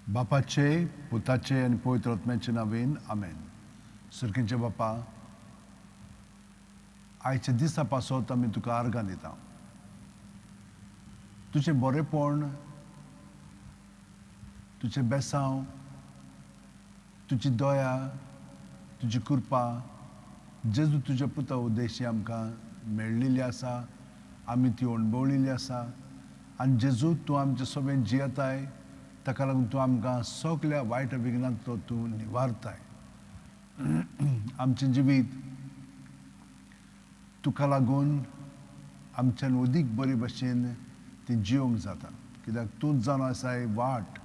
बापाचे पुताचे आनी पवित्र आत्म्याचे नांवेन आमेन. सुर्गीचे बापा, आयच्या दिसा पासत आमी तुका आर्गां दिता. तुजें बरेपण, तुजें बेसांव, तुजी दया, तुजी कृपा जेजू तुज्या पुता उद्देशी आमकां मेळिल्ली आसा. आमी ती अणभवलेली आसा आनी जेजू तूं आमचे सोबेन जियेताय. ताका लागून तूं आमकां सगल्या वायट विघ्नांतलो तूं निवारताय. आमचें जिवीत तुका लागून आमच्यान अदीक बरे भशेन ती जियोंक जाता, कित्याक तूंच जावन आसाय वाट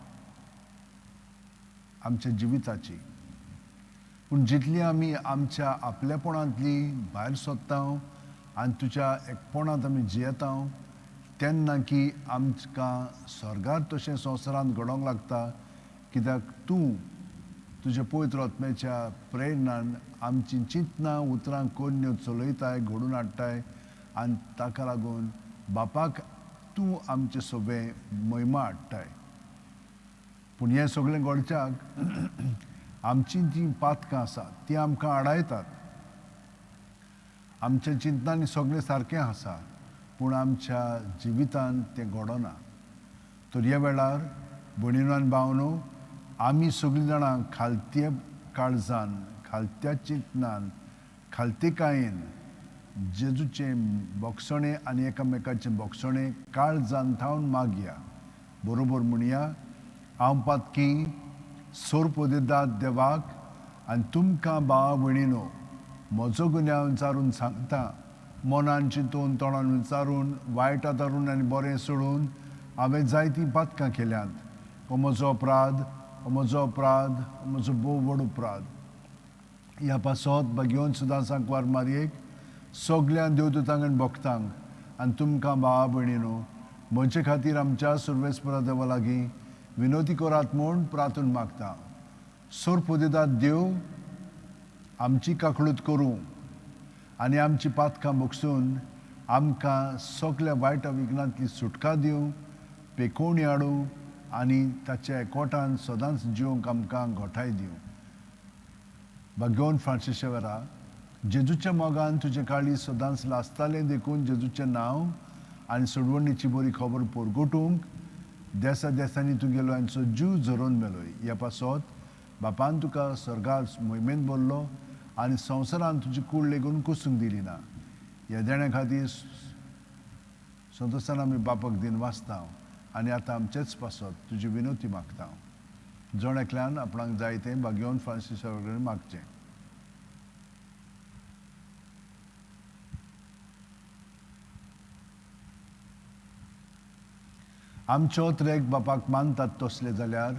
आमच्या जिविताची. पूण जितली आमी आमच्या आपलेपणांतली भायर सोदता आनी तुज्या एकपणांत आमी जियेता तेन्ना की आमकां स्वर्गांत तशें संवसारांत घडोवंक लागता, कित्याक तूं तुज्या पवित्र आत्म्याच्या प्रेरणान आमची चिंतनां उतरां कोन्यो चलयताय, घडोवन हाडटाय. आनी ताका लागून बापाक तूं आमचे सोबे महिमा हाडटाय. पूण हें सगळें घडच्याक आमची जीं पातकां आसात ती आमकां आडायतात. आमच्या चिंतनांनी सगळें सारकें आसा, पूण आमच्या जिवितांत तें घडना. तर ह्या वेळार भयणीनो आनी भावनो, आमी सगळीं जाणां खालत्या काळजान, खालत्या चिंतनान, खालतेकायेन जेजूचें बोगसणें आनी एकामेकाचें बोगसणें काळजान थावन मागया. बरोबर म्हणया, हांव पातकी सोर्प दितात देवाक आनी तुमकां भावा भयणीनो म्हजो गुन्यांव विचारून सांगता. मनान चिंतून तोंडान विचारून वायट आदारून आनी बरें सोडून हांवें जायतीं पातकां केल्यांत. हो म्हजो अपराध, हो म्हजो अपराध, हो म्हजो भोव व्हड अपराध. ह्या पासत भाग्यवन सुद्दां सांकवार मारयेक, सगल्या देवदूतांक आनी भक्तांक आनी तुमकां भावा भयणीनो म्हजे खातीर आमच्या सर्वेस्परा देवा लागीं विनोती करात म्हूण प्रार्थना मागता. सोर्प दितात देव आमची काकळूत करूं आनी आमची पातकां बोगसून आमकां सगल्या वायट विघ्नांतली सुटका दिवं, पेकोवणी हाडूं आनी ताच्या एकवटान सदांच जिवंक आमकां घोटाय दिवं. भाग्यवन फ्रांसीस शेवेरा, जेजूच्या मोगान तुजे काळी सदांच लासतालें देखून जेजूचें नांव आनी सोडवणीची बरी खबर परगटूंक देसा देसांनी तुगेलो हांचो जीव झरोवन मेलोय. ह्या पासत बापान तुका स्वर्गांत मोहिमेंत भरलो आनी संवसारांत तुजी कूड लेगून कुसूंक दिली ना. ह्या देण्या खातीर संतोशान आमी बापाक दिन वाचता आनी आतां आमचेच पासत तुजी विनोती मागता. जण एकल्यान आपणाक जाय तें भाग्यवन फ्रांसीस शेवेरान मागचें. आमचे ओत्रेक बापाक मानतात तसले जाल्यार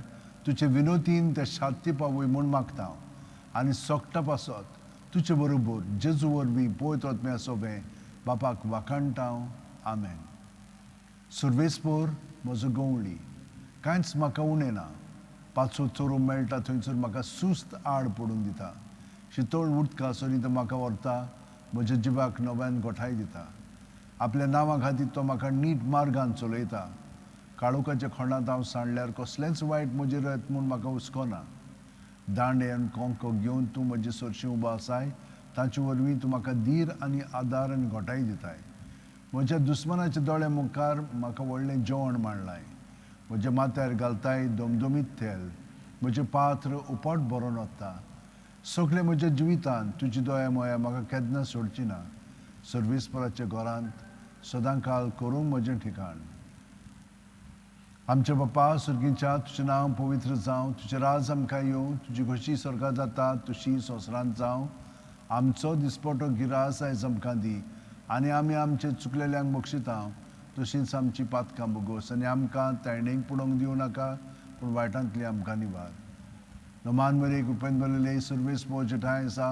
तुजे विनोतीन ते शांती पावय म्हूण मागता आनी सोगटा पासत तुजे बरोबर जेजू वरवीं पवित्र आत्म्या सोबें बापाक वाखाणटा. आमेन. सर्वेस्पर म्हजो गवळी, कांयच म्हाका उणें ना. पांचवो चोरू मेळटा थंयसर म्हाका सुस्त आड पडून दिता. शितळ उदका सरी तो म्हाका व्हरता, म्हज्या जिवाक नव्यान गोठाय दिता. आपल्या नांवा खातीर तो म्हाका नीट मार्गान चलयता. काळोखाच्या खोंडांत हांव सांडल्यार कसलेंच वायट म्हजेर येत म्हूण म्हाका हुस्कोना. दांडे आनी कोंको घेवन तूं म्हजे सरशी उबो आसाय. ताचे वरवीं तूं म्हाका धीर आनी आदार आनी घोटाय दिताय. म्हज्या दुस्मानाच्या दोळ्या मुखार म्हाका व्हडलें जेवण मांडलाय. म्हज्या माथ्यार घालताय दोमदोमीत तेल. म्हजें पात्र उपाट भरोन वता. सगळे म्हज्या जिवितांत तुजी दया मोया म्हाका केन्ना सोडची ना. सर्वेस्पराच्या घरांत सदां काल करूंक म्हजें ठिकाण. आमचे बापा सुर्गीच्या, तुजें नांव पवित्र जावं. तुजें राज आमकां येवं. तुजी खोशी स्वर्गांत जाता तशी संवसारांत जावं. आमचो दिसपटो गिरास आयज आमकां दी आनी आमी आमचे चुकलेल्यांक बक्षिता तशींच आमची पातकां बोगोस. आनी आमकां तायणेक पडोवंक दिवं नाका, पूण वायटांतली आमकां निवार. नमान मेरेक उपेन भरलेले सर्वेस्पर जेठाय आसा,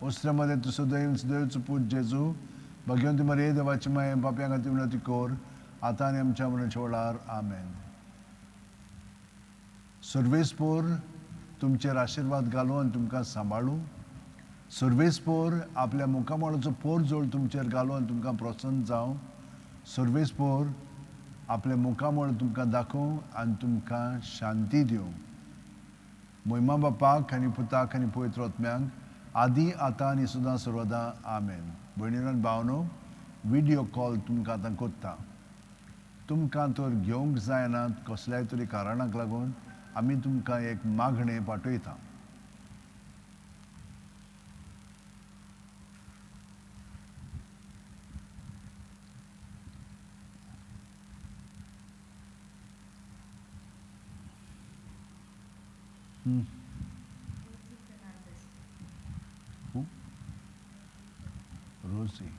ओस्त्र्यामध्ये तुजो दैवचो पूत जेजू, भाग्यवंती मरे देवाची माये पाप्यां खातीर विनंती कर, आतां आनी आमच्या मरणाच्या वेळार. आमेन. सर्वेस्पर तुमचेर आशिर्वाद घालूं आनी तुमकां सांबाळूं. सर्वेस्पर आपल्या मुखामळाचो पोर जोड तुमचेर घालूं आनी तुमकां प्रसन्न जावं. सर्वेस्पर आपले मुखामळ तुमकां दाखोवं आनी तुमकां शांती दिवं. महिमा बापाक आनी पुताक आनी पवित्र आत्म्यांक आदी आतां आनी सुद्दां सर्वदा आमेन. भयणीनो आनी भावनो, व्हिडिओ कॉल तुमकां आतां कोत्ता. तुमकां तर घेवंक जायना कसल्याय तरी कारणाक लागून आमी तुमकां एक मागणें पाठयता. Who? Rosie.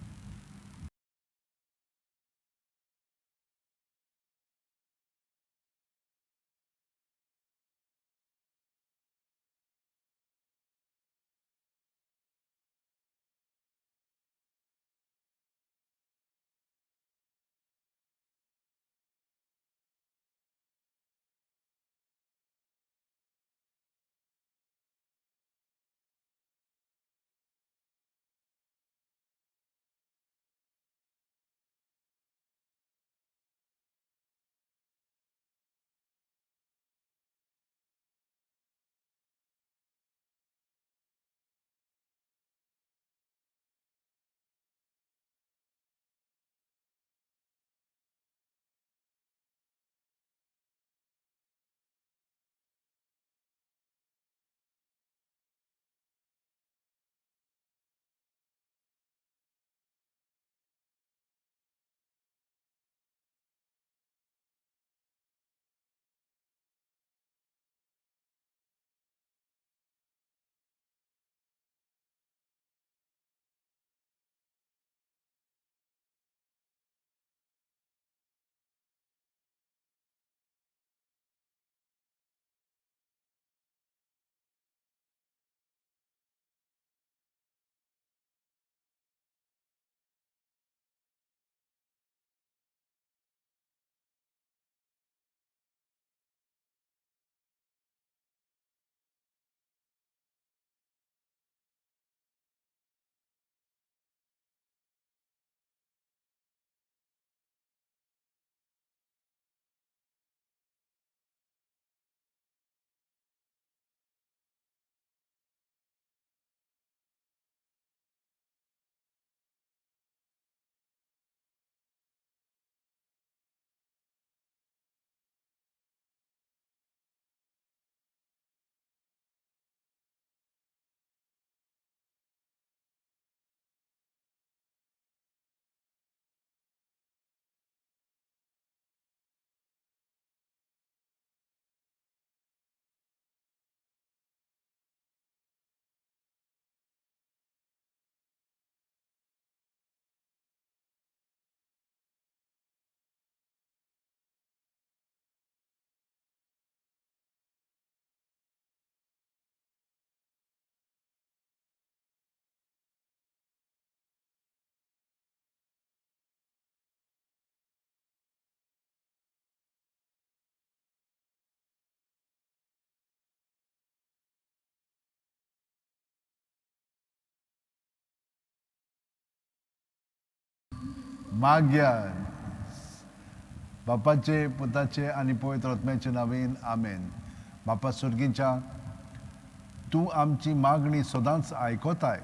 माग्या बापाचे, पुताचे आनी पवित्र आत्म्याचे नांवेन आमेन. बापा सुर्गीच्या, तूं आमची मागणी सदांच आयकोताय,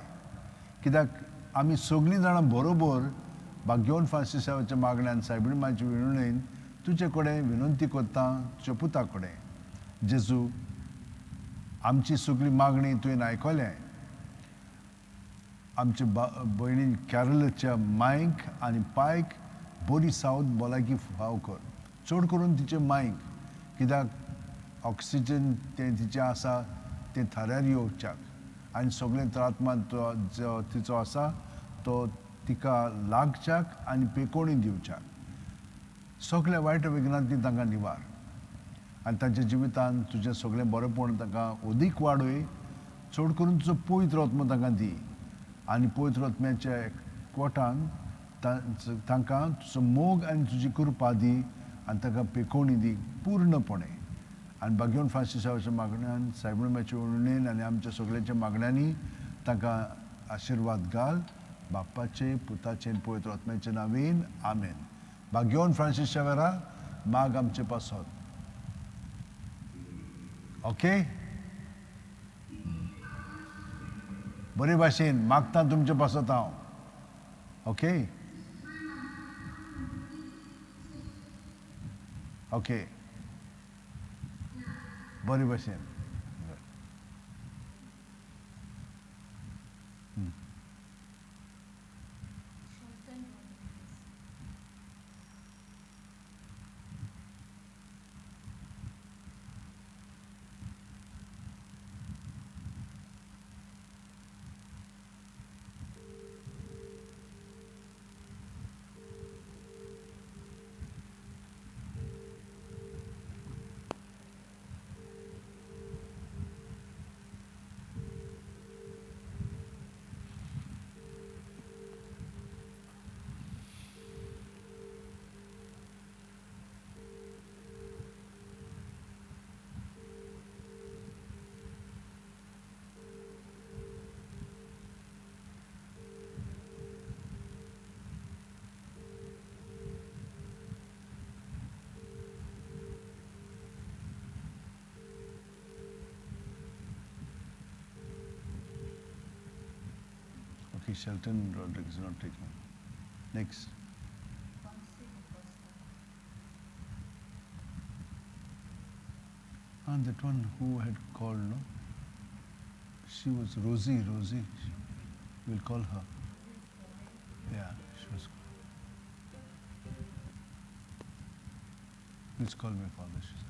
कित्याक आमी सगळीं जाणां बरोबर भाग्यवन फ्रांसिसाच्या मागण्यान सायबीण मांची विणवणेन तुजे कडेन विनंती करता तुज्या पुता कडेन. जेजू, आमची सगळी मागणी तुवें आयकल्या. आमचे भयणी कॅरलाच्या मांयक आनी पायक बरी सावत भलायकी फाव कर. चड करून तिचे मांयक, कित्याक ऑक्सिजन तें तिचें आसा तें थऱ्यार येवच्याक आनी सगळें त्रात्मान जो तिचो आसा तो तिका लागच्याक आनी पेकोणी दिवच्याक. सगळ्या वायट विघ्नांतली तांकां निवार आनी तांच्या जिवितांत तुजें सगळें बरेंपण तांकां अदीक वाडय. चड करून तुजो पवित्र आत्मो तांकां दी आनी पवित्र आत्म्याच्या एकवटान तांकां तुजो मोग आनी तुजी कृपा दी आनी तांकां पेकोवणी दी पूर्णपणे. आनी भाग्यवन फ्रांसिसाच्या मागण्यान सायबीणाच्या विणवणेन आनी आमच्या सगळ्यांच्या मागण्यांनी तांकां आशिर्वाद घाल. बापाचे, पुताचे आनी पवित्र आत्म्याच्या नांवेन आमेन. भाग्यवन फ्रांसीस शावेरा, माग आमचे पासत. ओके, बरे भाशेन मागता तुमचे पासत हांव. ओके ओके, बरे भाशेन. Okay, Shelton Rodriguez is not taking. Next. And that one who had called, no? She was Rosie. We'll call her. Yeah, she was. Please call me, Father, she said.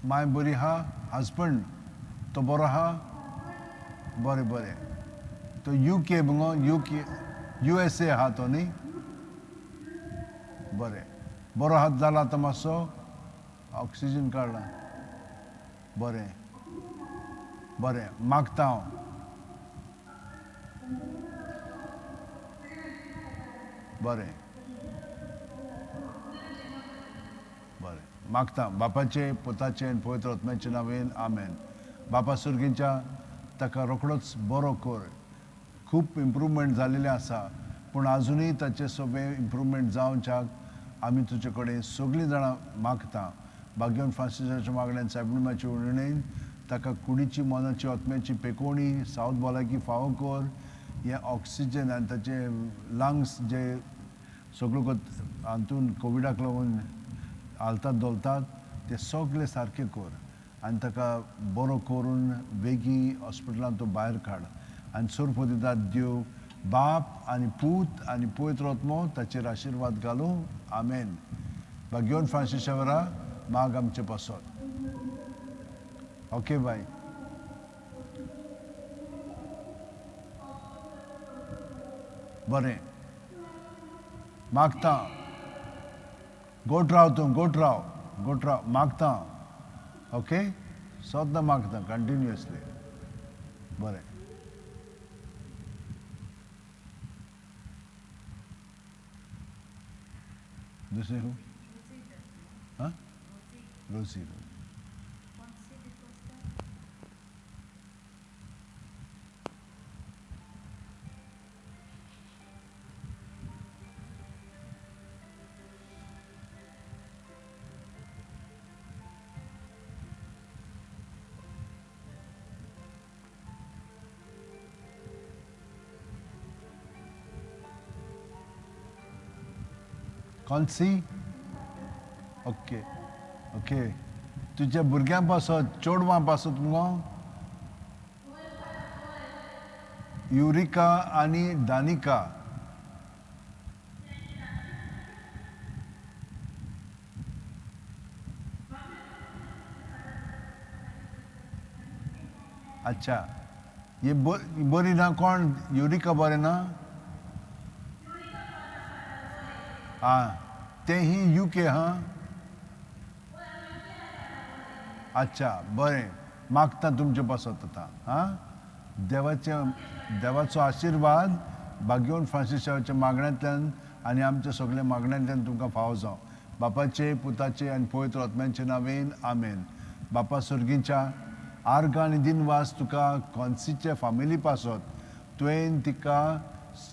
My बरी हा, husband तो बरो हा, बरे. तो UK मगो USA हा तो न्ही, बरे. बरो हात जाला तो मातसो, ऑक्सिजन काडला. बरे मागता हांव. बरे मागता बापाचे, पुताचे आनी पवित्र आत्म्याचे नांवेन आमेन. बापा सुर्गींच्या ताका रोखडोच बरो कर. खूब इम्प्रूवमेंट जालेलें आसा, पूण आजुनूय ताचें सगळें इम्प्रूवमेंट जावच्याक आमी तुजे कडेन सगळीं जाणां मागता. भाग्यवन फ्रांसिसाच्या मागण्यान सायबिणीमाचे उणीण ताका कुडीची मनाची आत्म्याची पेकोवणी सावथ भलायकी फावो कर. हें ऑक्सिजन आनी ताचे लंग्स जे सगळो हातून कोविडाक लागून हालतात दोलतात ते सगळे सारके कर आनी ताका बरो करून बेगी हॉस्पिटलांत तो भायर काड. आनी सोर्प दितात देव बाप आनी पूत आनी पवित्र आत्मो ताचेर आशिर्वाद घालूं. आमेन. भाग्यवन फ्रांसिसा वरा माग आमचे पासत. Okay bye. बरें मागता. गोट राव मागता. ओके, सद्दां मागता कंटिन्युअसली. बरें. दुसरें हू? हां, रोसी. कॉन्सी. ओके. तुझ्या भुरग्यां पासत, चोडवां पासत मुगो? युरिका आनी दानिका. अच्छा, ये बरी ना कोण? युरिका बरें ना? हाँ, ते ही UK हाँ. अच्छा, बरें मागता तुमचे पासत आता. हाँ, देवाचो आशिर्वाद भाग्यवन फ्रांसिसाच्या मागण्यांतल्यान आनी आमच्या सगळ्या मागण्यांतल्यान तुमकां फावो जावं. बापाचे, पुताचे आनी पवित्र आत्म्याचे नांवेन आमेन. बापा सर्गीच्या आर्ग आनी दिनवास तुका कॉन्सीच्या फामिली पासत तुवें तिका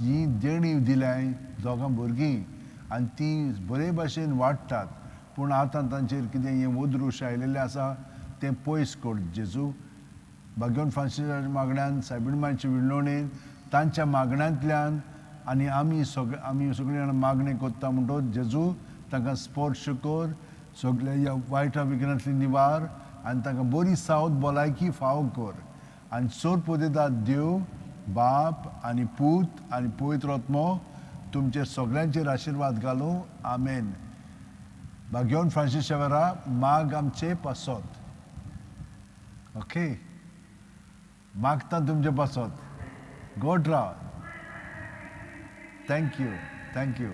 ही देणी दिल्याय दोगां भुरगीं आनी ती बरे भाशेन वाडटात. पूण आतां तांचेर कितें हें वोदरूश आयिल्लें आसा तें पयस कर जेजू. भाग्यवन फ्रांसिसाच्या मागण्यान सायबिणमांचे विणवणेन तांच्या मागण्यांतल्यान आनी आमी सगळीं जाणां मागणी कोत्ता म्हणटच जेजू तांकां स्पर्श कर, सगळ्या ह्या वायटा विघ्नांतली निवार आनी तांकां बरी सावध भलायकी फावो कर. आनी चड पोदेतात देव बाप आनी पूत आनी पवित्र आत्मो तुमचे सगळ्यांचेर आशिर्वाद घालूं. आमेन. भाग्यवन फ्रांसीस शेवेरा माग आमचे पासत. ओके, मागता तुमचे पासत. गोड Rao. Thank you, thank you.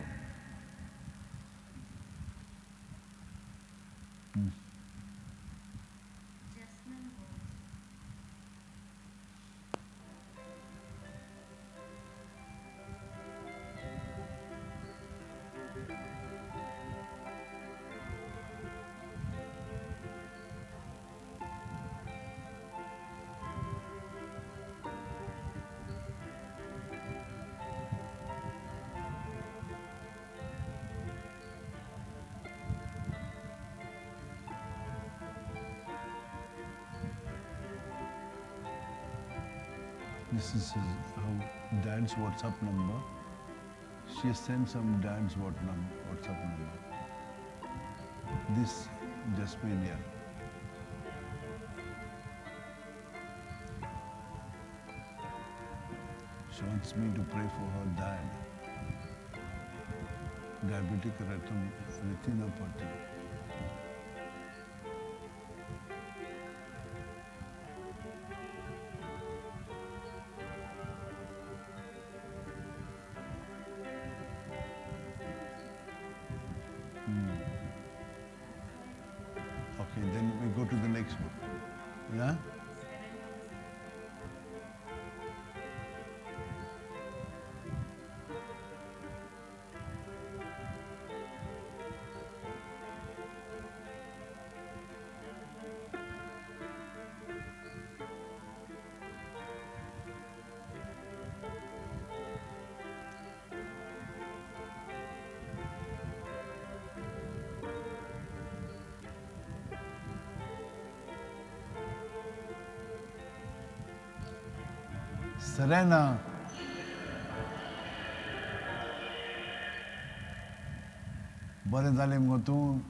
This is her dad's WhatsApp number. She sent some dad's WhatsApp number. This Jasmine here. She wants me to pray for her dad. Diabetic retinopathy. Okay, then we go to the next one. Yeah? Serena. बरें जालें मुगो तूं.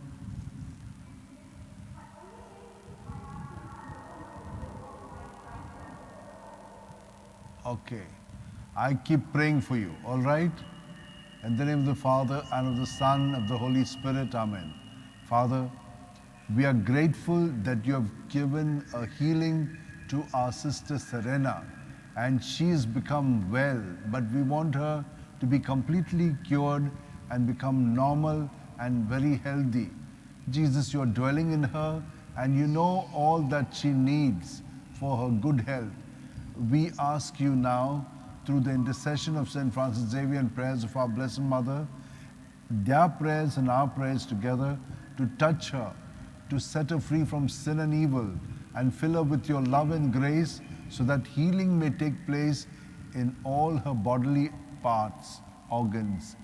Okay. I keep praying for you, all right? In the name of the Father, and of the Son, of the Holy Spirit, amen. Father, we are grateful that you have given a healing to our sister Serena. And she's become well, but we want her to be completely cured and become normal and very healthy. Jesus, you are dwelling in her and you know all that she needs for her good health. We ask you now, through the intercession of St. Francis Xavier and prayers of our Blessed Mother, their prayers and our prayers together, to touch her, to set her free from sin and evil, and fill her with your love and grace, so that healing may take place in all her bodily parts, organs,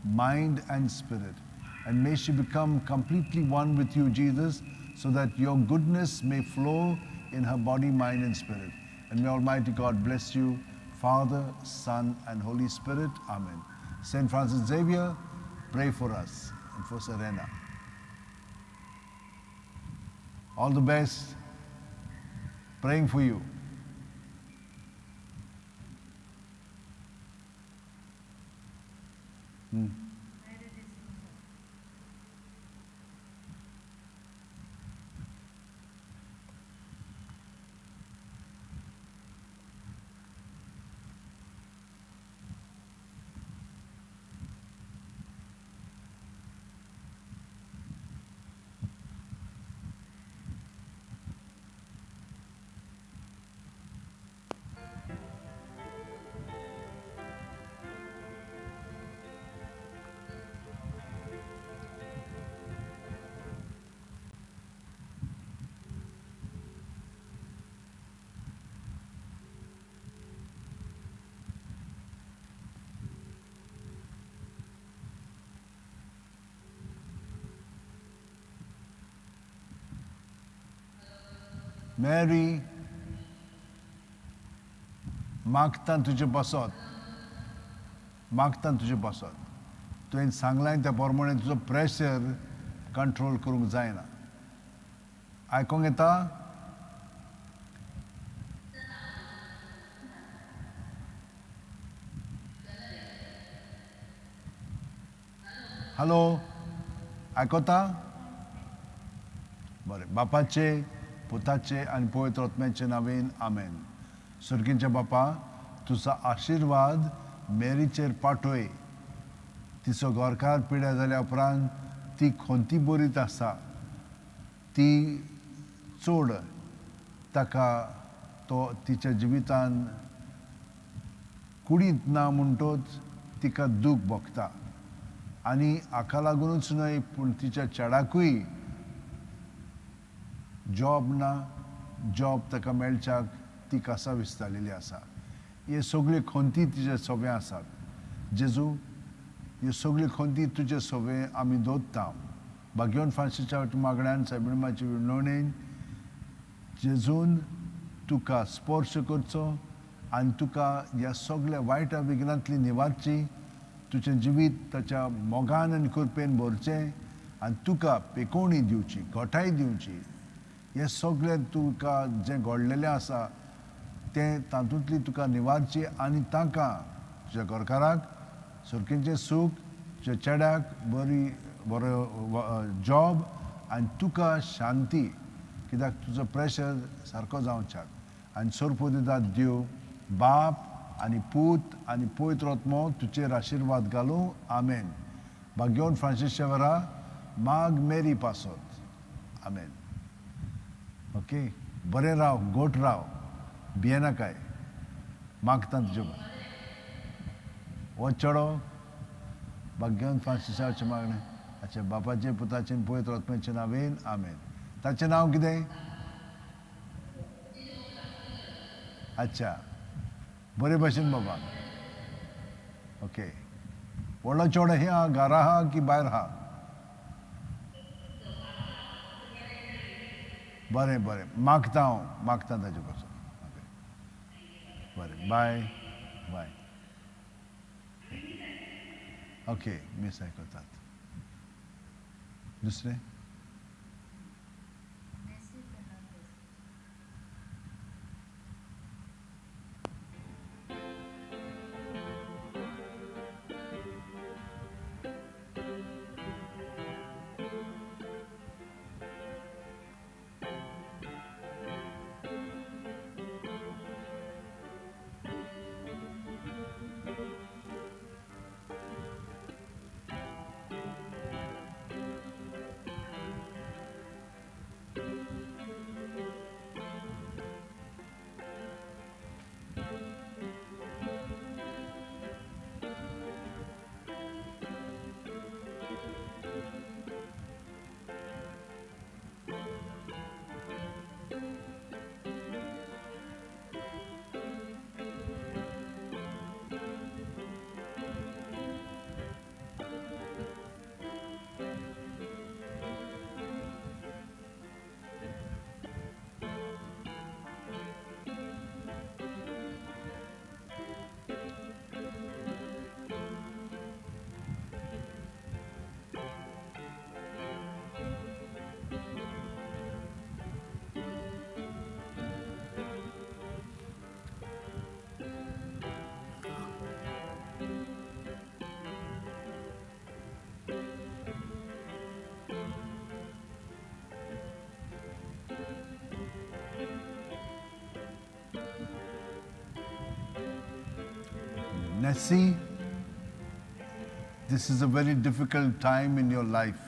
mind and spirit. And may she become completely one with you, Jesus, so that your goodness may flow in her body, mind and spirit. And may Almighty God bless you, Father, Son and Holy Spirit. Amen. St. Francis Xavier, pray for us and for Serena. All the best. Praying for you. Mary, मागता तुजे बसत, मागता तुजे बसत. तुवें सांगलां त्या प्रमाणे तुजो प्रेशर कंट्रोल करूंक जायना. आयकोंक येता? हॅलो, आयकोता? बरें. बापाचे, पुताचे आनी पवित्र आत्म्याचे नांवेन आमेन. सुर्गींच्या बापा, तुजो आशिर्वाद मेरीचेर पाठय. तिचो घरकार पिड्यार जाल्या उपरांत ती खोंती बरीत आसा, ती चड ताका तो तिच्या जिवितान कुडींत ना म्हणटच तिका दूख भोगता. आनी हाका लागूनच न्हय पूण तिच्या चेडाकूय जॉब ना, जॉब ताका मेळच्याक ती कासा विस्तारलेली आसा. हे सगळी खोंती तिचे सोबे आसात. जेजू, ह्यो सगळी खोंती तुजे सोबे आमी दवरता. भाग्यवन फ्रांसिसच्या मागण्यांत सायबिणमाची विणवणेन जेजून तुका स्पर्श करचो आनी तुका ह्या सगळ्या वायट विघ्नांतली निवारची, तुजें जिवीत ताच्या मोगान आनी कृपेन भरचें आनी तुका पेकोवणी दिवची, घोटाय दिवची. हे सगळें तुका जें घडलेलें आसा तें तातूंतली तुका निवारची आनी ताका तुज्या घरकाराक सुरकेचें सूख, तुज्या चेड्याक बरो जॉब आनी तुका शांती, कित्याक तुजो प्रेशर सारको जावच्याक. आनी सोर्पो दितात देव बाप आनी पूत आनी पवित्र आत्मो तुजेर आशिर्वाद घालूं. आमेन. भाग्यवन फ्रांसिसच्या वरा माग मेरी पासत. आमेन. ओके, बरें राव, गोट राव, भियेनाकाय. मागता तुजे हो चेडो भाग्यवन फ्रांसिसाचे मागणें. अच्छा, बापाचे, पुताचे आनी पवित्र आत्म्याचे नांवेन आमेन. ताचें नांव कितें? अच्छा, बरे भशेन बाबा. ओके. व्हडलो चेडो हे आहा, घरा आहा की भायर आहा? बरें बरें, मागता हांव, मागता ताजे पासून. ओके, बरें, बाय बाय. ओके, मिस आयकतात. दुसरें? Nessie, this is a very difficult time in your life.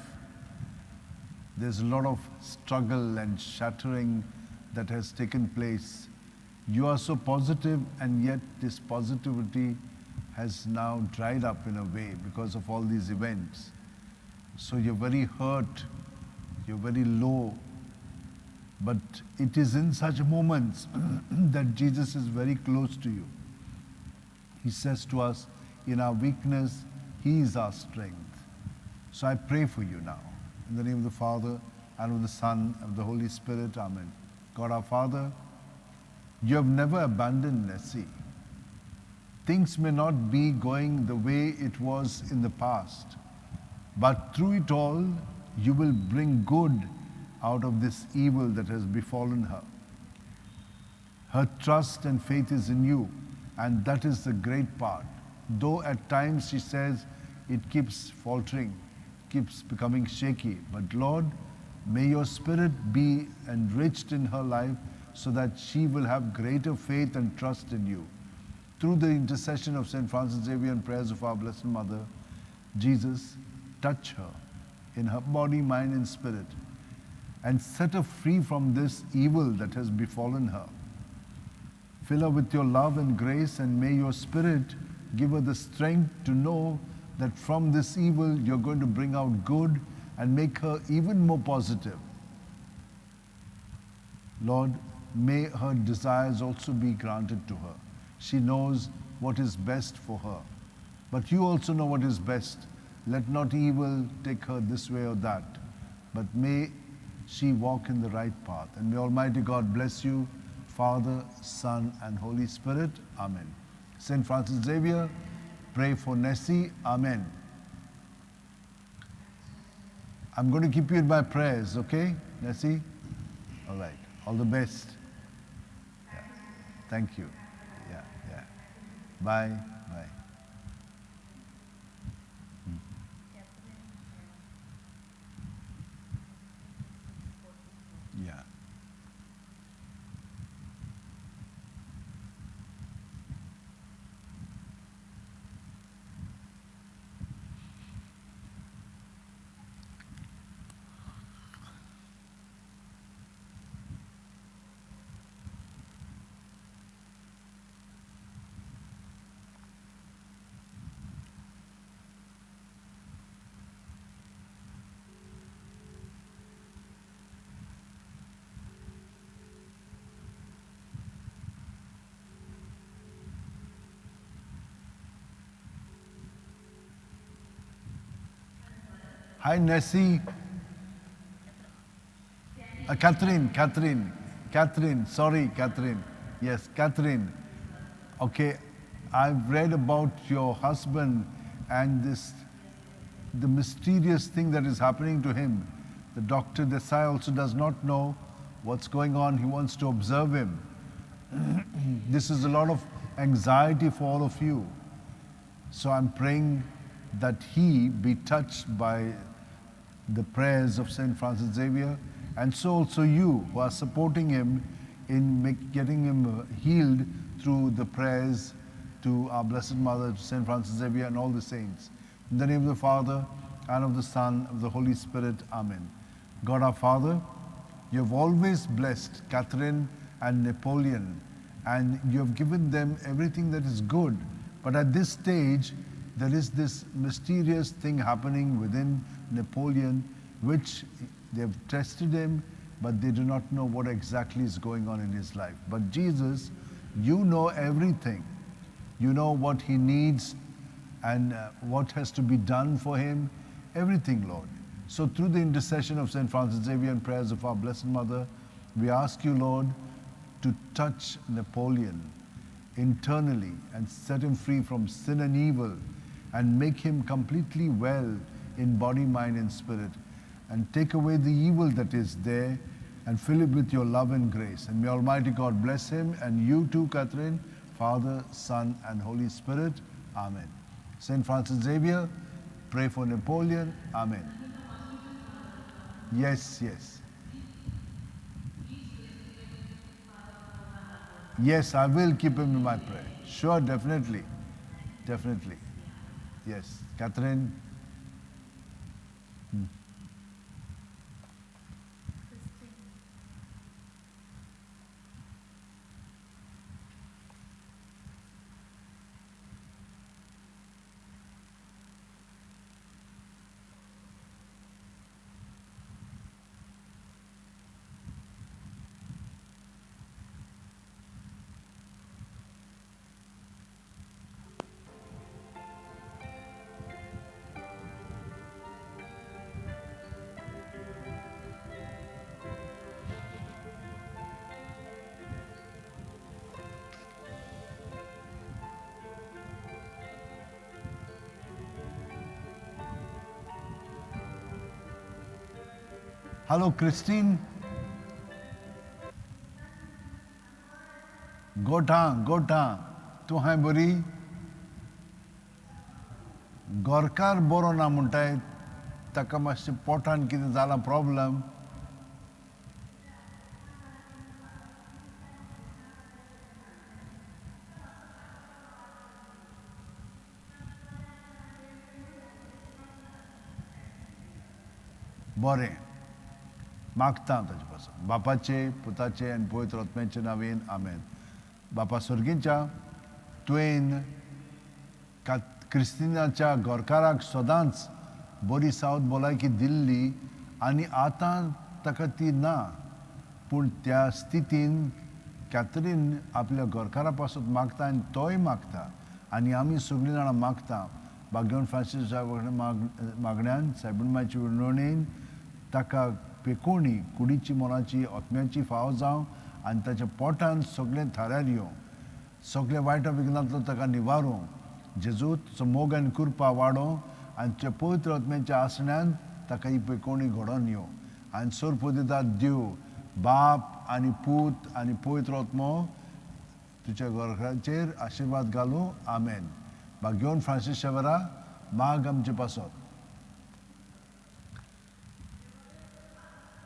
There's a lot of struggle and shattering that has taken place. You are so positive, and yet this positivity has now dried up in a way because of all these events. So you're very hurt, you're very low, but it is in such moments that Jesus is very close to you. He says to us, in our weakness, He is our strength. So I pray for you now. In the name of the Father, and of the Son, and of the Holy Spirit. Amen. God our Father, you have never abandoned Nessie. Things may not be going the way it was in the past, but through it all, you will bring good out of this evil that has befallen her. Her trust and faith is in you, and that is the great part. Though at times she says it keeps faltering, keeps becoming shaky, but Lord, may your spirit be enriched in her life so that she will have greater faith and trust in you. Through the intercession of St. Francis Xavier and prayers of our Blessed Mother, Jesus, touch her in her body, mind, and spirit, and set her free from this evil that has befallen her. Fill her with your love and grace, and may your spirit give her the strength to know that from this evil you're going to bring out good and make her even more positive. Lord, may her desires also be granted to her. She knows what is best for her, but you also know what is best. Let not evil take her this way or that, but may she walk in the right path. And may Almighty God bless you, Father, Son, and Holy Spirit. Amen. St. Francis Xavier, pray for Nessie. Amen. I'm going to keep you in my prayers, okay, Nessie? All right. All the best. Yeah. Thank you. Yeah, yeah. Bye. Bye. Yeah. Hi, Nessie. Catherine. Sorry, Catherine. Yes, Catherine. Okay, I've read about your husband and the mysterious thing that is happening to him. The Dr. Desai also does not know what's going on. He wants to observe him. This is a lot of anxiety for all of you. So I'm praying that he be touched by the prayers of St. Francis Xavier, and so also you who are supporting him in getting him healed through the prayers to our Blessed Mother, to St. Francis Xavier, and all the saints. In the name of the Father, and of the Son, of the Holy Spirit. Amen. God our Father, you have always blessed Catherine and Napoleon, and you have given them everything that is good. But at this stage, there is this mysterious thing happening within Napoleon, which they've tested him, but they do not know what exactly is going on in his life. But Jesus, you know everything. You know what he needs and what has to be done for him, everything, Lord. So through the intercession of St. Francis Xavier and prayers of our Blessed Mother, we ask you, Lord, to touch Napoleon internally and set him free from sin and evil, and make him completely well in body, mind, and spirit, and take away the evil that is there, and fill it with your love and grace. And may Almighty God bless him, and you too, Catherine, Father, Son, and Holy Spirit. Amen. St. Francis Xavier, pray for Napoleon. Amen. Yes. Yes, I will keep him in my prayer. Sure, definitely. Yes, Catherine. Hello, Christine. गोठा तूं हाय बरी गोरकार बरो ना म्हणटाय ताका मातशें पोटान कितें जाला प्रॉब्लम बरें मागता ताचे पासून बापाचे पुताचे आनी पवित्र आत्म्याचे नांवेन आमेन बापा सर्गींच्या तुवें क्रिस्तिनाच्या गोरकाराक सदांच बरी सावध भलायकी दिल्ली आनी आतां ताका ती ना पूण त्या स्थितीन कॅथरीन आपल्या गोरकारा पासून मागता आनी तोय मागता आनी आमी सगळीं जाणां मागता भाग्यवन फ्रांसीसा मागण्यान सायबीणमाची विणवणेन ताका पेकोणी कुडीची मोलाची आत्म्याची फाव जावं आनी ताच्या पोटान सगळें थाऱ्यार येवं सगळे वायट विघ्नांतलो ताका निवारूं जेजूच मोग आनी कृपा वाडोवं आनी त्या पवित्र आत्म्याच्या आसण्यान ताका ही पेकोणी घडोवन येवं आनी सोर्प दिता देव बाप आनी पूत आनी पवित्र आत्मो तुज्या गोरकाराचेर आशिर्वाद घालूं आमेन भाग्यवन फ्रांसीस शेवरा माग आमचे पासत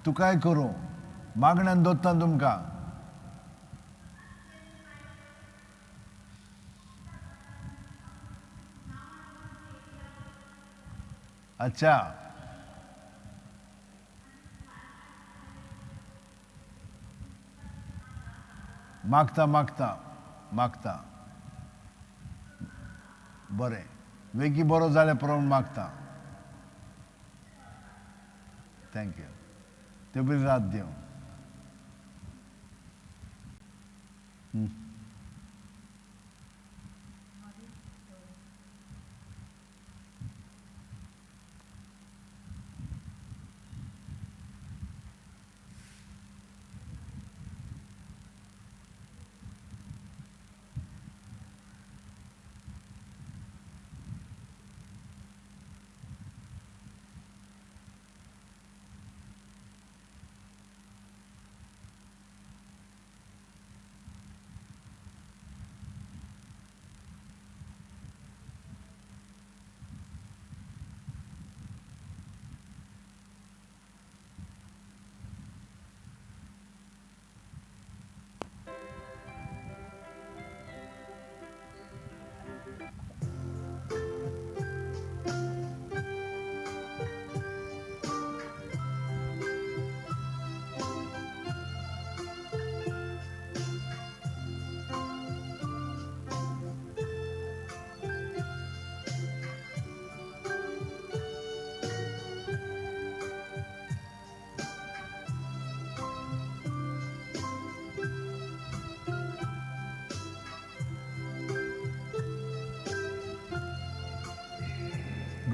तुकाय करूं मागण्यान दोत्ता तुमकां अच्छा मागता मागता मागता बरें वेगी बरो जाल्या प्रमाण मागता थँक्यू ते बरी रात देव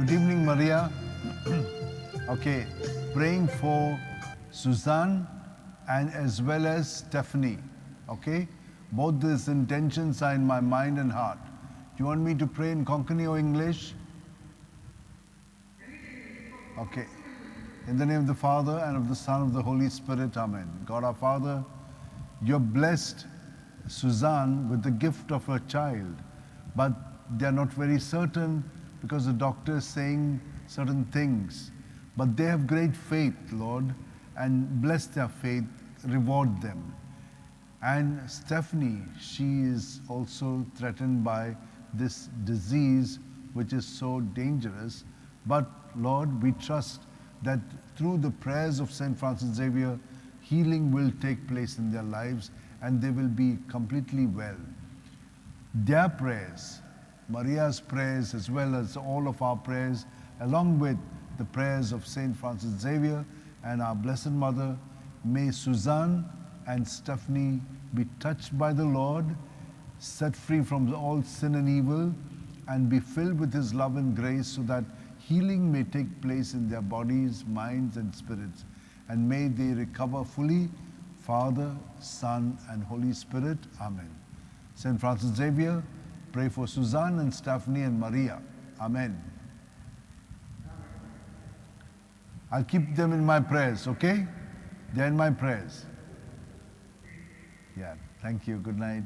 Good evening, Maria. Okay, praying for Suzanne and as well as Stephanie. Okay, both these intentions are in my mind and heart. Do you want me to pray in Konkani or English? Okay. In the name of the Father and of the Son and of the Holy Spirit, Amen. God our Father, you have blessed Suzanne with the gift of her child, but they are not very certain because the doctor is saying certain things. But they have great faith, Lord, and bless their faith, reward them. And Stephanie, she is also threatened by this disease, which is so dangerous. But Lord, we trust that through the prayers of St. Francis Xavier, healing will take place in their lives and they will be completely well. Their prayers, Maria's prayers, as well as all of our prayers, along with the prayers of St. Francis Xavier and our Blessed Mother, may Suzanne and Stephanie be touched by the Lord, set free from all sin and evil, and be filled with His love and grace so that healing may take place in their bodies, minds, and spirits. And may they recover fully, Father, Son, and Holy Spirit. Amen. St. Francis Xavier, pray for Suzanne and Stephanie and Maria. Amen. I'll keep them in my prayers, okay? They're in my prayers. Yeah, thank you. Good night.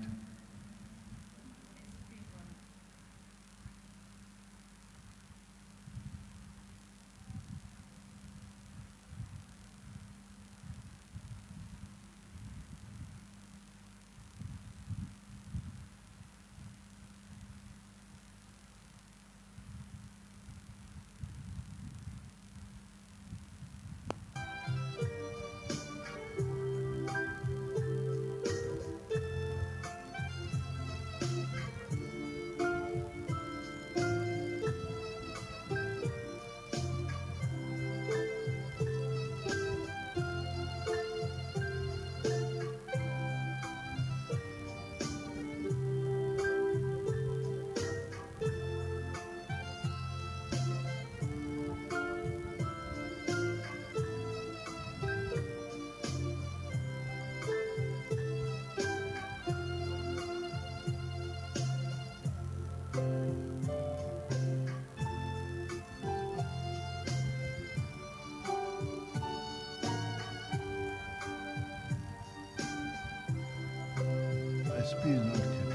SP is not here.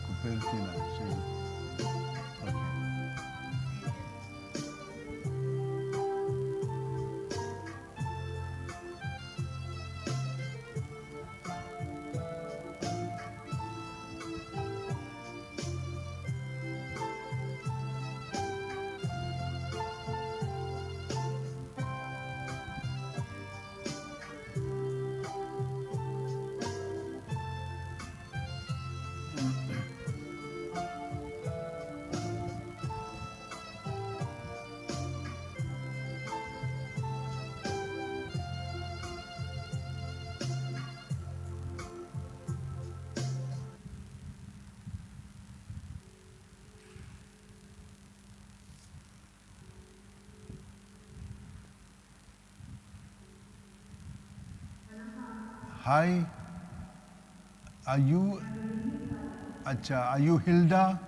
Cupertina, okay. Hi, are you Hilda?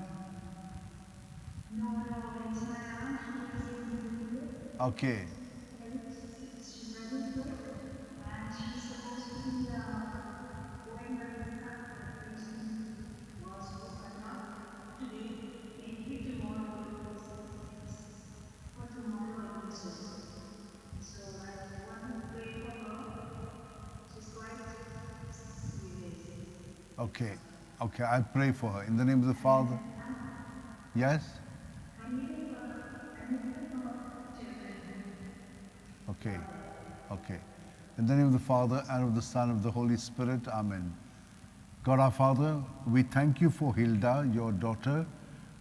No, it's my aunt who is in UK. Okay, She's registered and she's supposed to be going Basilica of Bom Jesus was but not today, maybe tomorrow because it's for tomorrow I think so. So I want to pray for her. She's quite serious. okay, okay. I pray for her in the name of the Father. Yes? I need it for children. Okay, okay. In the name of the Father and of the Son and of the Holy Spirit. Amen. God our Father, we thank you for Hilda, your daughter,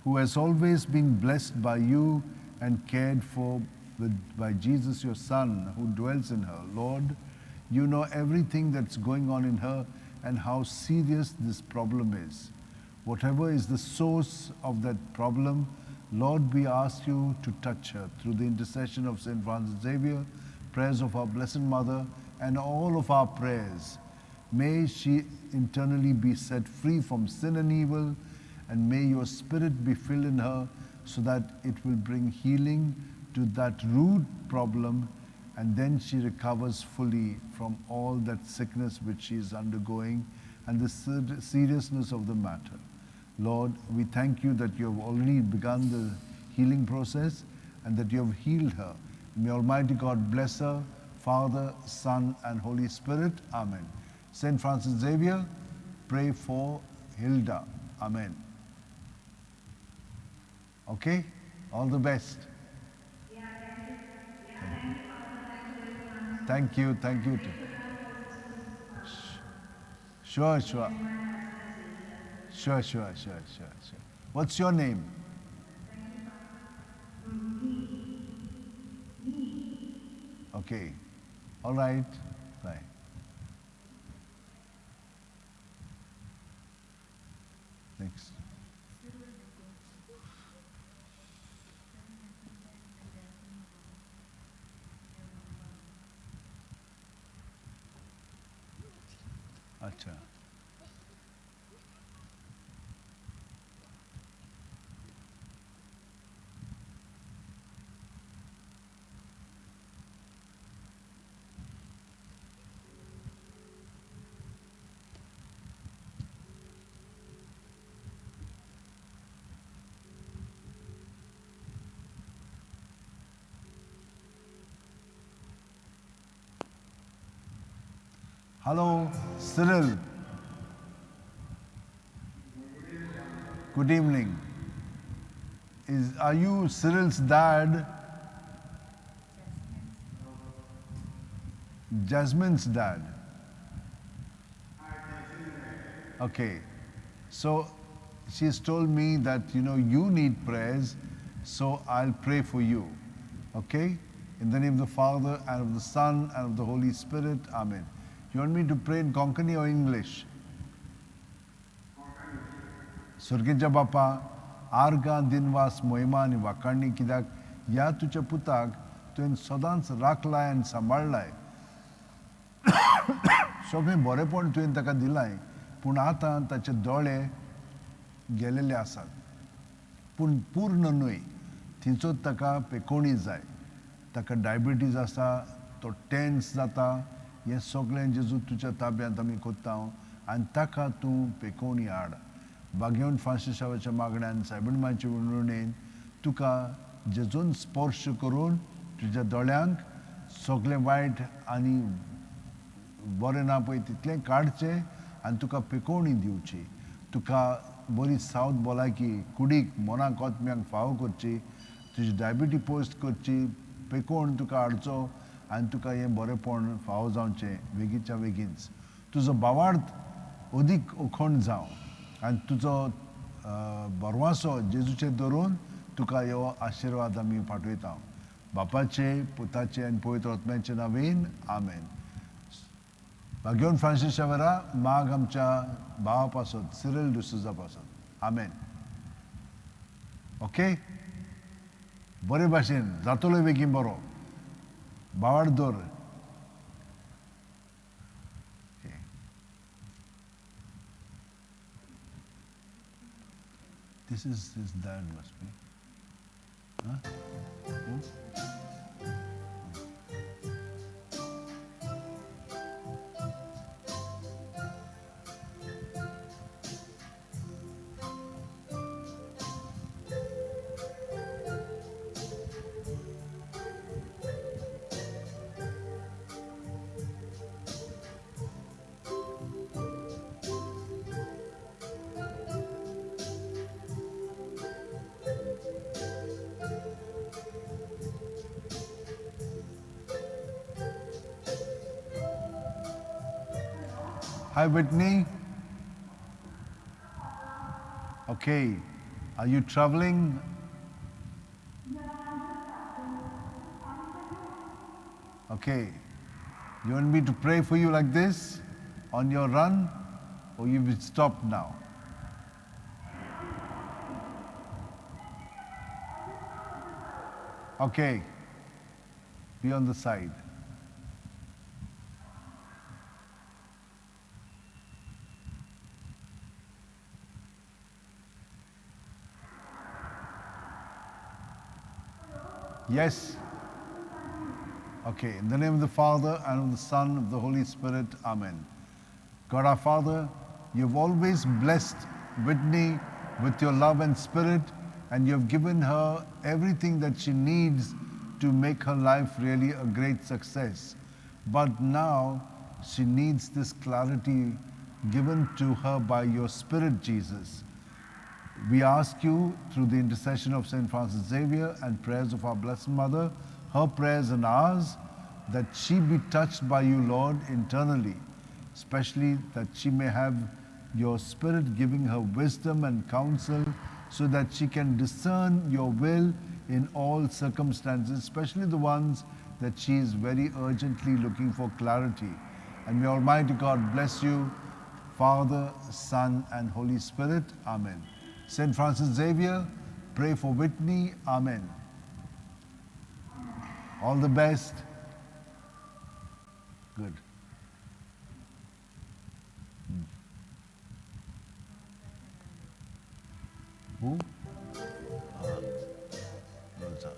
who has always been blessed by you and cared for by Jesus, your Son, who dwells in her. Lord, you know everything that's going on in her and how serious this problem is. Whatever is the source of that problem, Lord, we ask you to touch her through the intercession of St. Francis Xavier, prayers of our Blessed Mother, and all of our prayers. May she internally be set free from sin and evil, and may your Spirit be filled in her so that it will bring healing to that root problem, and then she recovers fully from all that sickness which she is undergoing and the seriousness of the matter. Lord, we thank you that you have already begun the healing process and that you have healed her. May Almighty God bless her, Father, Son, and Holy Spirit. Amen. St. Francis Xavier, pray for Hilda. Amen. Okay? All the best. Yeah, thank you. Yeah, thank you, Father. Thank you very much. Thank you. Thank you. Pray for her for Jesus, Father. Sure, sure. And my husband, Xavier. Sure. What's your name? Thank you, Father. Me. Okay. All right. Bye. Next. Acha. Hello, Cyril. Good evening. Are you Cyril's dad? Jasmine's dad. Okay. So she's told me that you need prayers, so I'll pray for you. Okay? In the name of the Father and of the Son and of the Holy Spirit. Amen. You want me to pray in Konkani or English? Surgincha Bapa, Arga Dinvas Moimani Vakani Kidak, Ya tuच्या पुताक तुवें सदांच राखलाय आनी सांबाळलाय. सगळें बरेपण तुवें ताका दिलाय, पूण आतां ताचे दोळे गेलेले आसात. पूण पूर्ण न्हय, थिंचो ताका पेकोवणी जाय. ताका डायबिटीज आसा, तो टेन्स जाता. हें सगळें जेजू तुज्या ताब्यांत आमी कोत्ता आनी ताका तूं पेकोवणी हाड. बागेवन फ्रांसिसावाच्या मागण्यान सायबिणमाचे विणवणेन तुका जेजून स्पर्श करून तुज्या दोळ्यांक सगळें वायट आनी बरें ना पळय तितलें काडचें आनी तुका पेकोवणी दिवची. तुका बरी सावथ भलायकी कुडीक मनाक आत्म्यांक फावो करची, तुजी डायबिटी पोस्ट करची, पेकोवन तुका हाडचो आनी तुका हें बरेंपण फावो जावचें बेगीच्या बेगीनच. तुजो भावार्थ अदीक अखंड जावं आनी तुजो बरवासो जेजूचेर धरून तुका ह्यो आशिर्वाद आमी फाटयता. बापाचे, पुताचे आनी पवित्र आत्म्याचे नांवेन. आमेन. बागेवन फ्रांसीस शावेरा माग आमच्या भावा पासून, सिरिल डिसूजा पासून. आमेन. ओके? बरे भाशेन जातलो बेगीन बरो. भावार्थ दवर. This is his dad must be. Huh? Who? Hi, Whitney. Okay. Are you traveling? Okay. You want me to pray for you like this on your run, or you will stop now? Okay. Be on the side. Yes? Okay, in the name of the Father and of the Son of the Holy Spirit, Amen. God our Father, you've always blessed Whitney with your love and spirit, and you've given her everything that she needs to make her life really a great success. But now she needs this clarity given to her by your Spirit, Jesus. We ask you, through the intercession of St. Francis Xavier and prayers of our Blessed Mother, her prayers and ours, that she be touched by you, Lord, internally, especially that she may have your Spirit giving her wisdom and counsel so that she can discern your will in all circumstances, especially the ones that she is very urgently looking for clarity. And may Almighty God bless you, Father, Son, and Holy Spirit. Amen. St. Francis Xavier, pray for Whitney. Amen. All the best. Good. Who? Rosa.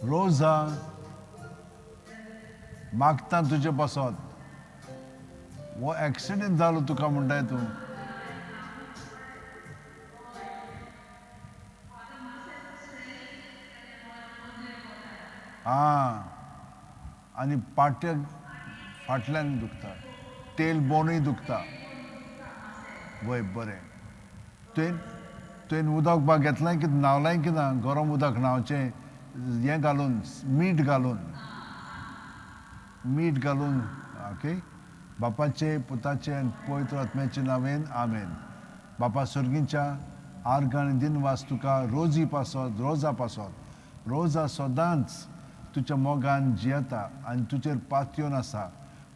रोजा मागता तुजे पासत वो accident जालो तुका म्हणटाय तूं आं आनी पाट्याक फाटल्यान दुखता टेल बोनूय दुखता वय बरें तुवें उदक बाग घेतलां कितें न्हावलाय कितें गरम उदक न्हांवचें हें घालून मीठ घालून ओके बापाचे पुताचे आनी पवित्र आत्म्याचे नांवेन आमेन बापा सुर्गींच्या आर्ग आनी दिनवास तुका रोजी पासत रोजा सदांच तुज्या मोगान जियेता आनी तुजेर पातयेवन आसा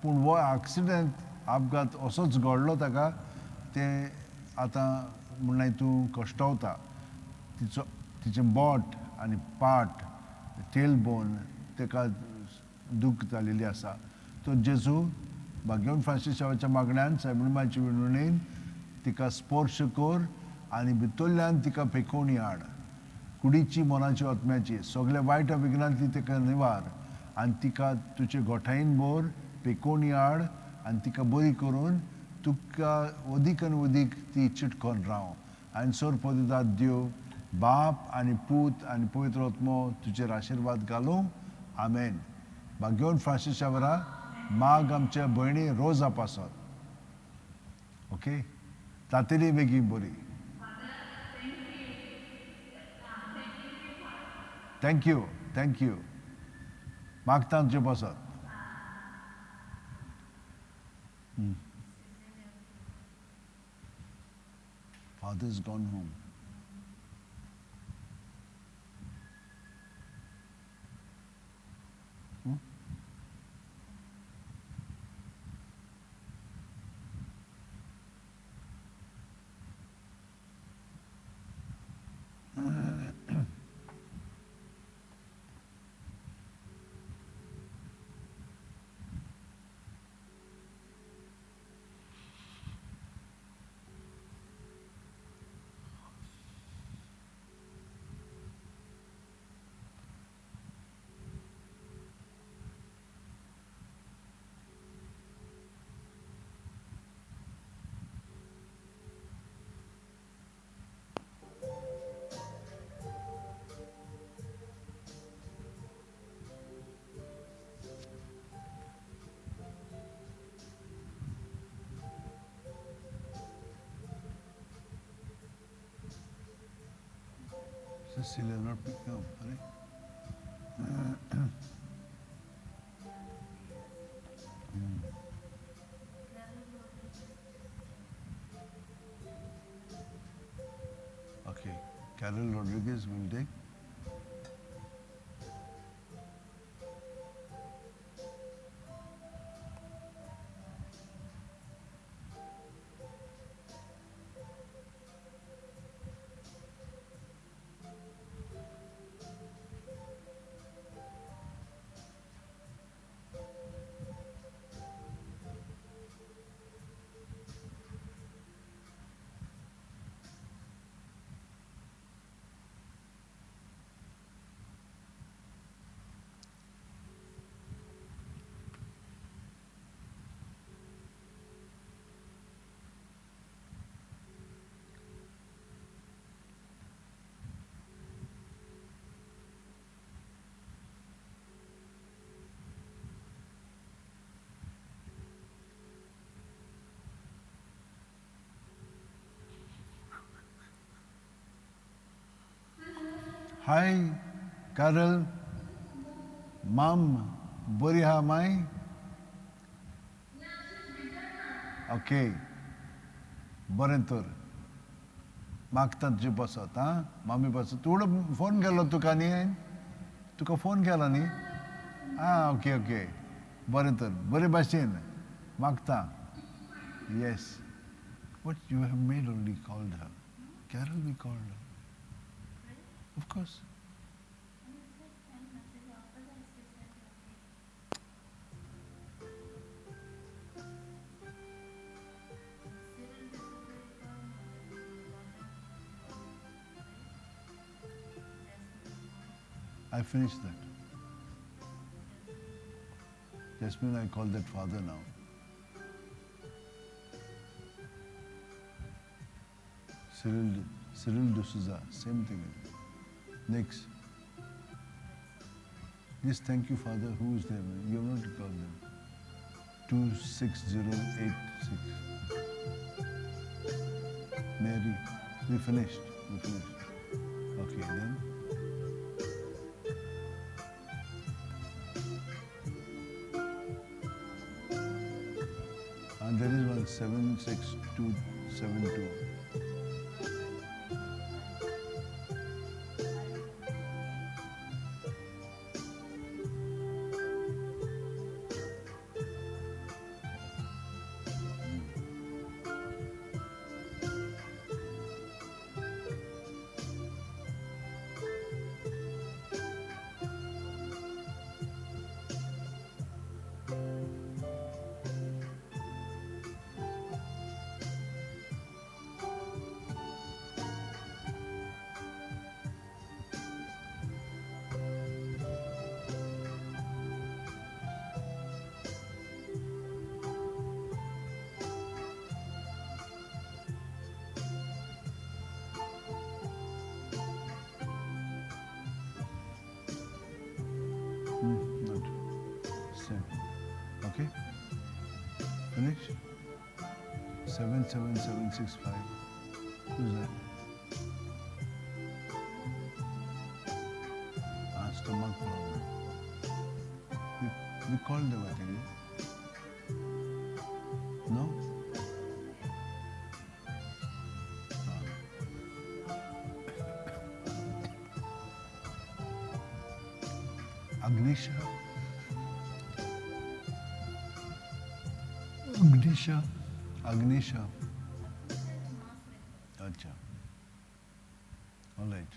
पूण हो एक्सिडेंट अपघात असोच घडलो ताका तें आतां म्हणल्यार तूं कश्टावता तिचें बोट आनी पाट टेल बोन ताका दूख जालेली आसा तो जेजू भाग्यवन फ्रांसिसाच्या मागण्यान सायबिणीमाची विणवणेन तिका स्पर्श कर आनी भितरल्यान तिका पेखोवणी हाड कुडीची मनाची आत्म्याची सगळे वायट विघ्नांतली तिका निवार आनी तिका तुजे गोठायेन भर पेखोवणी हाड आनी तिका बरी करून तुका अदीक आनी अदीक ती चिटकोन राव आनी सर पदिदाद दिव बाप आनी पूत आनी पवित्र आत्मो तुजेर आशिर्वाद घालूं आमेन भाग्यवन फ्रांसिसा वरा माग आमच्या भयणी रोजा पासत ओके जातली बेगीन बरी थँक्यू मागता तुजे पासत Father is gone home. Cecilia not picking up, right? Okay, Carol Rodriguez will take. Hi, Carol. Mom, buri ha mai? Okay. बरें तर मागता तुजे बसत आं मामी बसत तूं फोन केलो तुका न्ही हांवें तुका फोन केलो न्ही आं ओके बरें तर बरे भाशेन मागता yes What you have made already called her. Carol, we called her. Of course. I finished that. Jasmine, I call that father now. Cyril D'Souza, same thing. Next. Yes, thank you, Father. Who is there? You have not to call them. 26086. Mary. We finished. Okay, then. And there is one 76272. Not same. Okay? Finish? 77765. Who's that? Stomach problem. We called them, I think. No? Agnisha. Acha. All right.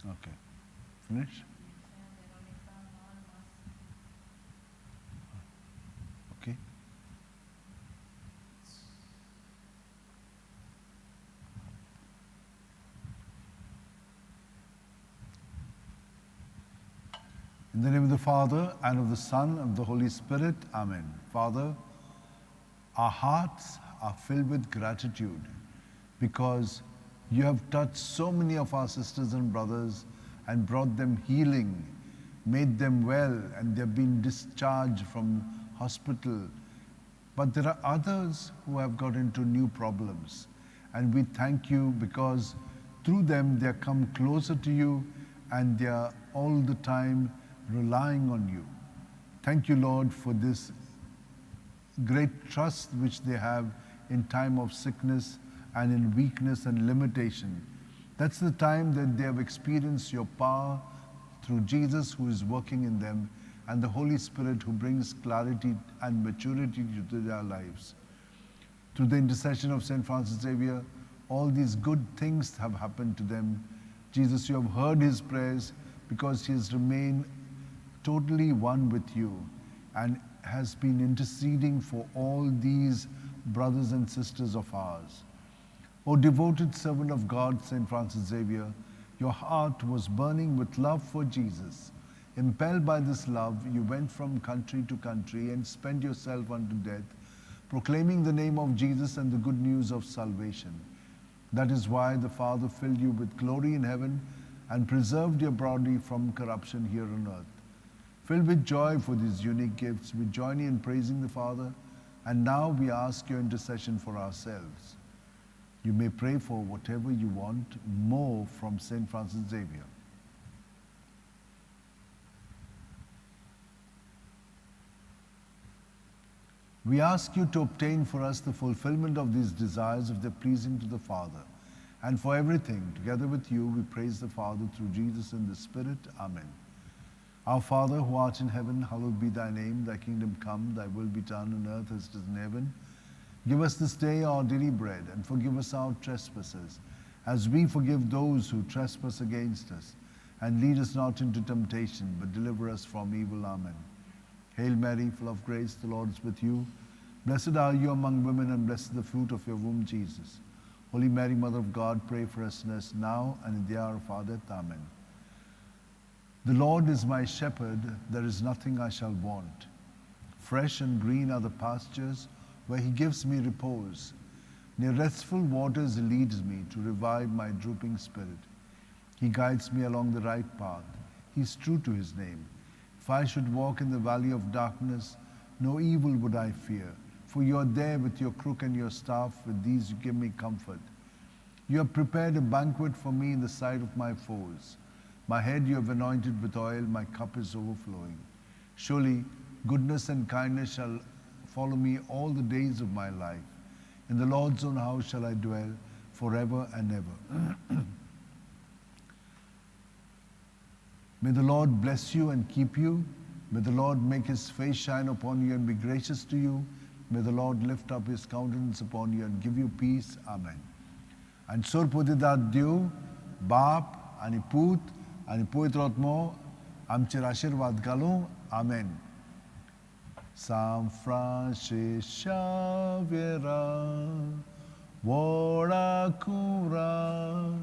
Okay. Finish? Okay. In the name of the Father, and of the Son, and of the Holy Spirit. Amen. Father, our hearts are filled with gratitude because you have touched so many of our sisters and brothers and brought them healing, made them well, and they've been discharged from hospital. But there are others who have got into new problems. And we thank you because through them they come closer to you and they are all the time relying on you. Thank you, Lord, for this great trust which they have in time of sickness and in weakness and limitation. That's the time that they have experienced your power through Jesus who is working in them and the Holy Spirit who brings clarity and maturity to their lives. Through the intercession of St. Francis Xavier, all these good things have happened to them. Jesus, you have heard his prayers because he has remained totally one with you and has been interceding for all these brothers and sisters of ours. O devoted servant of God, St. Francis Xavier, your heart was burning with love for Jesus. Impelled by this love, you went from country to country and spent yourself unto death, proclaiming the name of Jesus and the good news of salvation. That is why the Father filled you with glory in heaven and preserved your body from corruption here on earth. Filled with joy for these unique gifts, we join you in praising the Father, and now we ask your intercession for ourselves. You may pray for whatever you want more from St. Francis Xavier. We ask you to obtain for us the fulfillment of these desires if they're pleasing to the Father. And for everything, together with you, we praise the Father through Jesus in the Spirit. Amen. Our Father, who art in heaven, hallowed be thy name. Thy kingdom come, thy will be done on earth as it is in heaven. Give us this day our daily bread, and forgive us our trespasses, as we forgive those who trespass against us. And lead us not into temptation, but deliver us from evil. Amen. Hail Mary, full of grace, the Lord is with you. Blessed are you among women, and blessed is the fruit of your womb, Jesus. Holy Mary, Mother of God, pray for us sinners now and in the hour of our death. Amen. The Lord is my shepherd, there is nothing I shall want. Fresh and green are the pastures where he gives me repose. Near restful waters he leads me to revive my drooping spirit. He guides me along the right path. He is true to his name. If I should walk in the valley of darkness, no evil would I fear. For you are there with your crook and your staff. With these you give me comfort. You have prepared a banquet for me in the sight of my foes. My head you have anointed with oil, my cup is overflowing. Surely goodness and kindness shall follow me all the days of my life. In the Lord's own house shall I dwell forever and ever. May the Lord bless you and keep you. May the Lord make his face shine upon you and be gracious to you. May the Lord lift up his countenance upon you and give you peace. Amen. And सोरपोतेदार देव, बाप आणि पूत आणि पवित्र आत्मा आमचेर आशीर्वाद घालूं. Amen. San Francis Xaviera, Wora Kura,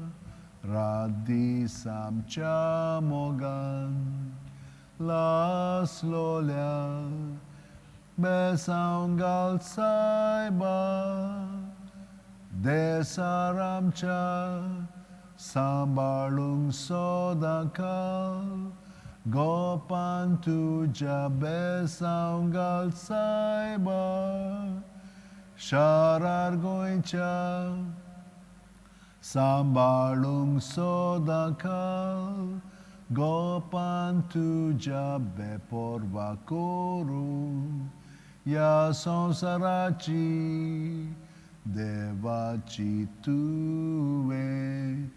Radi Samcha Mogan, Las Lolia, Besaungal Saiba, Desaramcha, Sambalung Sodakal, Gopan tuja besaungal saiba, Sharar goincha, Sambalung sodakal, Gopan tuja beporva koru, Ya sonsarachi, Devachi tuve,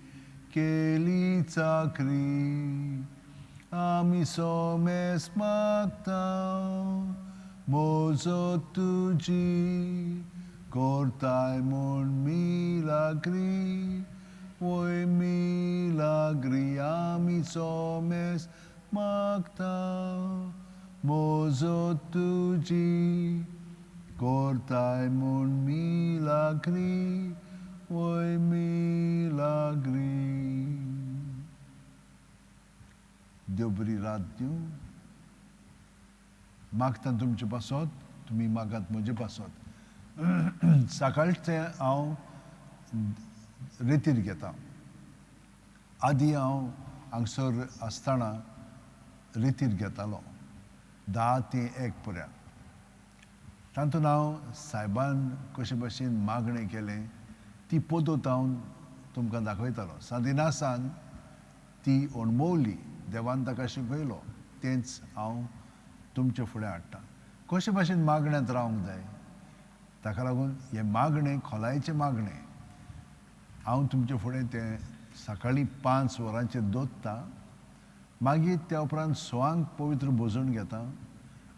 Keli takri, Ami somes magtau, mozo tuji, cortai mon milagri, voi milagri, ami somes magtau, mozo tuji, cortai mon milagri, voi milagri. देव बरी रात दिवं. मागता तुमचे पासत, तुम्ही मागात म्हजे पासत. सकाळचे हांव रेतीर घेता. आदी हांव हांगसर आसतना रेतीर घेतालो 10 ते 1 पर्यंत. तातूंत हांव सायबान कशे भाशेन मागणें केलें ती पद्दत हांव तुमकां दाखयतालो. सादिनासान ती अणभवली, देवान ताका शिकयलो, तेंच हांव तुमचे फुडें हाडटां. कशे भाशेन मागण्यांत रावंक जाय ताका लागून हे मागणें खोलायेचें मागणें हांव तुमचे फुडें तें सकाळीं 5 वरांचेर दोत्तां. मागीर त्या उपरांत 6 पवित्र भोजन घेता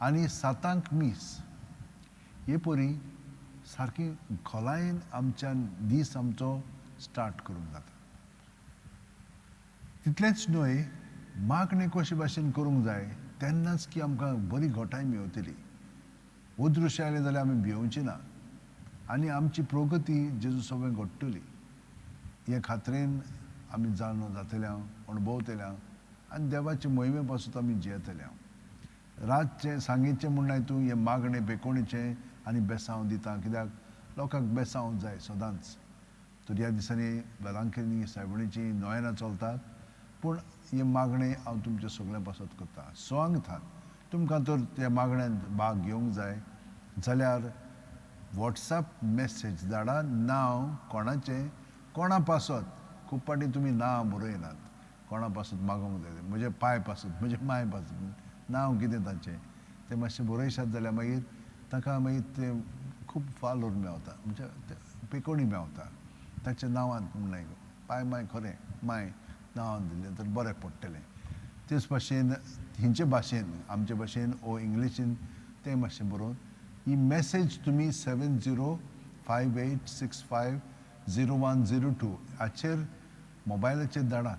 आनी 7 मीस. हे परी सारकी खोलायेन आमच्यान दीस आमचो स्टार्ट करूंक जाता. तितलेंच न्हय, मागणें कशे भाशेन करूंक जाय तेन्नाच की आमकां बरी घोटाय मेळटली. उदृश्य आयलें जाल्यार आमी भिवची ना आनी आमची प्रगती जेजू सगळें घडटली. हे खात्रेन आमी जाणो जातल्या, अणभवतल्या आनी देवाचे मोहिमे पासून आमी जियेतल्या. रातचें सांगेचें म्हणून हातूंत हे मागणें बेकोणेचें आनी बेसांव दिता, कित्याक लोकांक बेसांव जाय सदांच. तर ह्या दिसांनी वेलांकनी सायबणीची नोयनां चलतात, पूण हे मागणें हांव तुमचे सगळ्या पासत करता. सांगतात तुमकां तर त्या मागण्यांत भाग घेवंक जाय जाल्यार वॉट्सॅप मॅसेज धाडा. नांव कोणाचें, कोणा पासत. खूब पाटी तुमी नांव बरयनात, कोणा पासत मागोंक जाय. म्हजे पाय पासत, म्हजे माय पासत, नांव कितें ताचें तें मातशें बरयशात जाल्यार मागीर ताका मागीर तें खूब फालोर मेवता, म्हणजे पेकोणी मेवता ताच्या नांवांत. म्हणून पाय माय खरें माय नांवान दिलें तर बरें पडटलें. तेच भाशेन हिंचे भाशेन, आमचे भाशेन ओ इंग्लिशीन तें मातशें बरोवन ही मेसेज तुमी 7058650102 हाचेर मोबायलाचेर धाडात.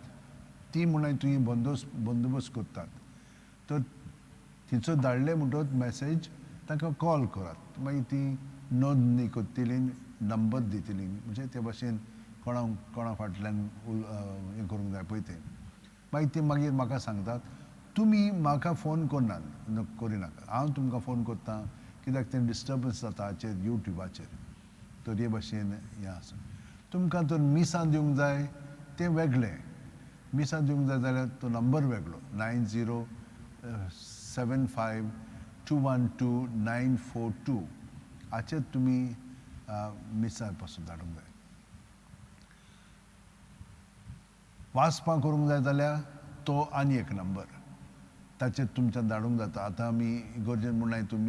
ती म्हणून तुमी बंदोबस्त करतात. तर तिचो धाडले म्हणटच मेसेज ताका कॉल करात. मागीर ती नोंदणी करतली, नंबर दितली, म्हणजे ते भाशेन कोणा फाटल्यान हें करूंक जाय पळय तें. मागीर ती मागीर म्हाका सांगतात तुमी म्हाका फोन करिनाका, हांव तुमकां फोन करतां, कित्याक तें डिस्टर्बन्स जाता हाचेर यूट्यूबाचेर. तर हे भाशेन हें आसा. तुमकां तर मिसां दिवंक जाय तें वेगळें. मिसां दिवंक जाय जाल्यार तो नंबर वेगळो, 9075212942 हाचेर तुमी मिसां पासून धाडूंक जाय. वाचपां करूंक जाय जाल्यार तो आनी एक नंबर, ताचेर तुमच्यान धाडूंक जाता. आतां आमी इगर्जेन म्हणून हातूंत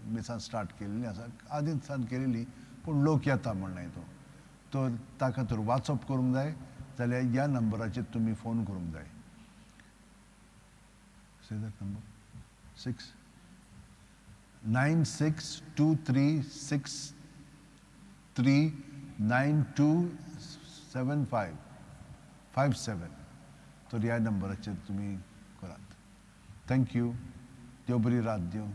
मिसां स्टार्ट केल्लीं आसा, आदीं सावन केलेलीं, पूण लोक येता म्हणून हातूंत. तर ताका तर वाचप करूंक जाय जाल्यार ह्या नंबराचेर तुमी फोन करूंक जाय. Say that number. 9623639257. तर ह्या नंबराचेर तुमी करात. थँक्यू. देव बरी रात दिवं.